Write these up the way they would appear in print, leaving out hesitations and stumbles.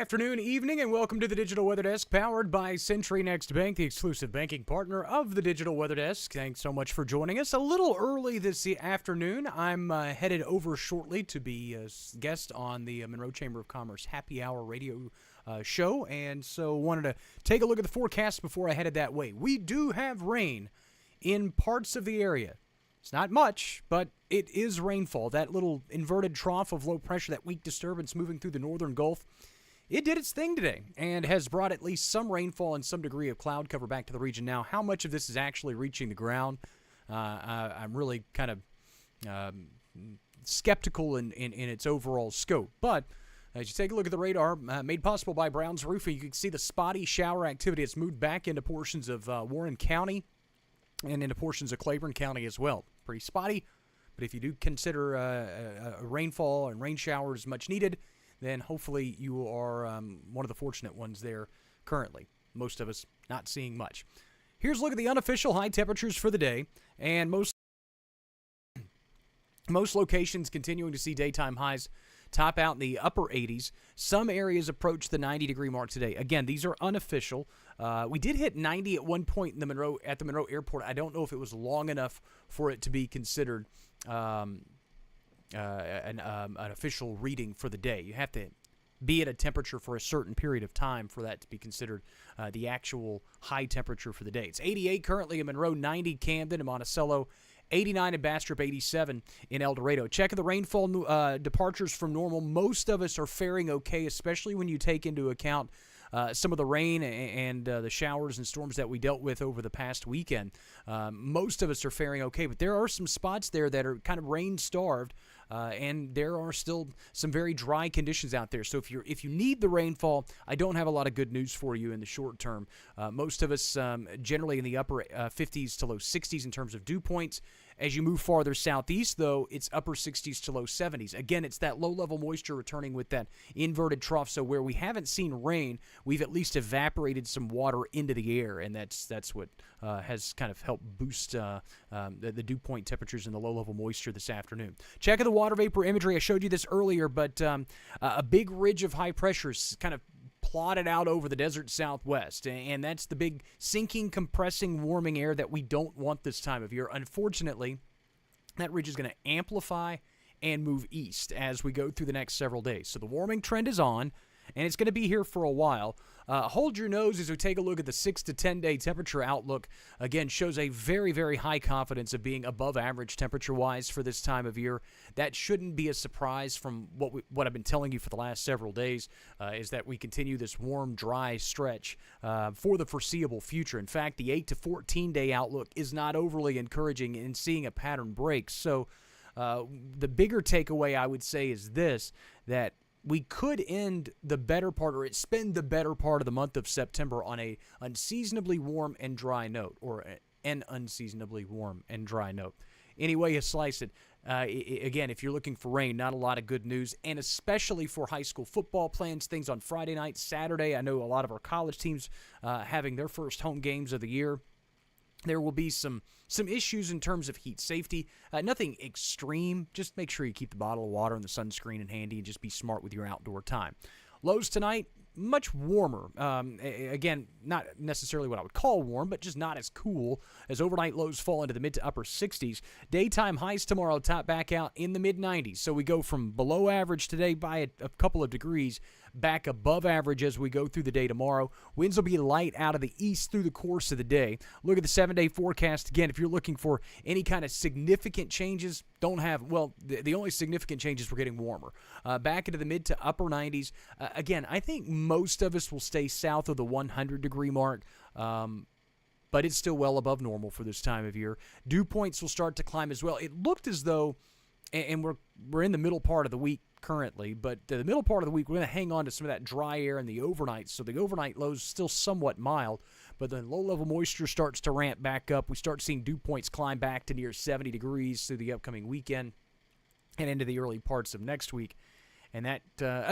afternoon, evening, and welcome to the Digital Weather Desk, powered by Century Next Bank, the exclusive banking partner of the Digital Weather Desk. Thanks so much for joining us. A little early this afternoon. I'm headed over shortly to be a guest on the Monroe Chamber of Commerce Happy Hour radio show, and so wanted to take a look at the forecast before I headed that way. We do have rain in parts of the area. It's not much, but it is rainfall. That little inverted trough of low pressure, that weak disturbance moving through the northern Gulf, it did its thing today and has brought at least some rainfall and some degree of cloud cover back to the region. Now, how much of this is actually reaching the ground, I'm really kind of skeptical in its overall scope. But as you take a look at the radar, made possible by Brown's Roofing, you can see the spotty shower activity. It's moved back into portions of Warren County and into portions of Claiborne County as well. Pretty spotty, but if you do consider a rainfall and rain showers much needed, then hopefully you are one of the fortunate ones there currently. Most of us not seeing much. Here's a look at the unofficial high temperatures for the day, and most locations continuing to see daytime highs top out in the upper 80s. Some areas approach the 90-degree mark today. Again, these are unofficial. We did hit 90 at one point in the Monroe Airport. I don't know if it was long enough for it to be considered an official reading for the day. You have to be at a temperature for a certain period of time for that to be considered the actual high temperature for the day. It's 88 currently in Monroe, 90 Camden and Monticello, 89 in Bastrop, 87 in El Dorado. Checking the rainfall departures from normal. Most of us are faring okay, especially when you take into account some of the rain and the showers and storms that we dealt with over the past weekend. Most of us are faring okay, but there are some spots there that are kind of rain-starved, and there are still some very dry conditions out there. So if you need the rainfall, I don't have a lot of good news for you in the short term. Most of us generally in the upper 50s to low 60s in terms of dew points. As you move farther southeast, though, it's upper 60s to low 70s. Again, it's that low-level moisture returning with that inverted trough. So where we haven't seen rain, we've at least evaporated some water into the air, and that's what has kind of helped boost the dew point temperatures and the low-level moisture this afternoon. Checking the water vapor imagery. I showed you this earlier, but a big ridge of high pressure is kind of plotted out over the desert southwest, and that's the big sinking, compressing, warming air that we don't want this time of year. Unfortunately, that ridge is going to amplify and move east as we go through the next several days. So the warming trend is on, and it's going to be here for a while. Hold your nose as we take a look at the 6 to 10-day temperature outlook. Again, shows a very, very high confidence of being above average temperature-wise for this time of year. That shouldn't be a surprise from what I've been telling you for the last several days, is that we continue this warm, dry stretch for the foreseeable future. In fact, the 8 to 14-day outlook is not overly encouraging in seeing a pattern break. So the bigger takeaway, I would say, is this, that we could end the better part, or spend the better part of the month of September on a unseasonably warm and dry note, or an unseasonably warm and dry note. Any way you slice it, again, if you're looking for rain, not a lot of good news, and especially for high school football plans, things on Friday night, Saturday. I know a lot of our college teams having their first home games of the year. There will be some issues in terms of heat safety. Nothing extreme. Just make sure you keep the bottle of water and the sunscreen in handy, and just be smart with your outdoor time. Lows tonight, much warmer. Again, not necessarily what I would call warm, but just not as cool, as overnight lows fall into the mid to upper 60s. Daytime highs tomorrow top back out in the mid-90s. So we go from below average today by a couple of degrees back above average as we go through the day tomorrow. Winds will be light out of the east through the course of the day. Look at the 7-day forecast. Again, if you're looking for any kind of significant changes, the only significant changes, we're getting warmer. Back into the mid to upper 90s. Again, I think most of us will stay south of the 100-degree mark, but it's still well above normal for this time of year. Dew points will start to climb as well. It looked as though, and we're in the middle part of the week currently, but the middle part of the week, we're going to hang on to some of that dry air in the overnight. So the overnight lows still somewhat mild, but the low-level moisture starts to ramp back up. We start seeing dew points climb back to near 70 degrees through the upcoming weekend and into the early parts of next week. And that,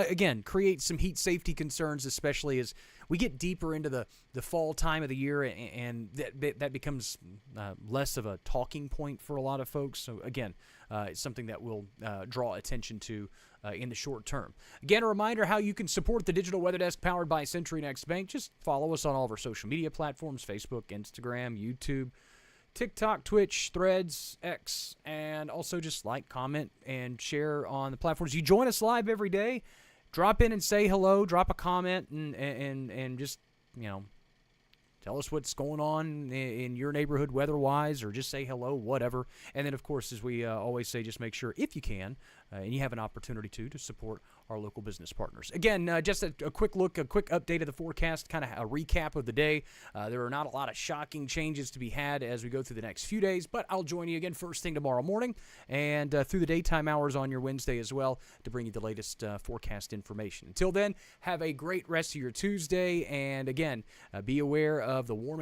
again, creates some heat safety concerns, especially as we get deeper into the fall time of the year, and that becomes less of a talking point for a lot of folks. So, again, it's something that we'll draw attention to in the short term. Again, a reminder how you can support the Digital Weather Desk powered by Century Next Bank. Just follow us on all of our social media platforms, Facebook, Instagram, YouTube, TikTok, Twitch, Threads, X, and also just like, comment, and share on the platforms. You join us live every day. Drop in and say hello. Drop a comment and just, tell us what's going on in your neighborhood weather-wise, or just say hello, whatever. And then, of course, as we always say, just make sure, if you can, and you have an opportunity to support our local business partners. Again, just a quick look, a quick update of the forecast, kind of a recap of the day. There are not a lot of shocking changes to be had as we go through the next few days, but I'll join you again first thing tomorrow morning and through the daytime hours on your Wednesday as well to bring you the latest forecast information. Until then, have a great rest of your Tuesday, and again, be aware of the warming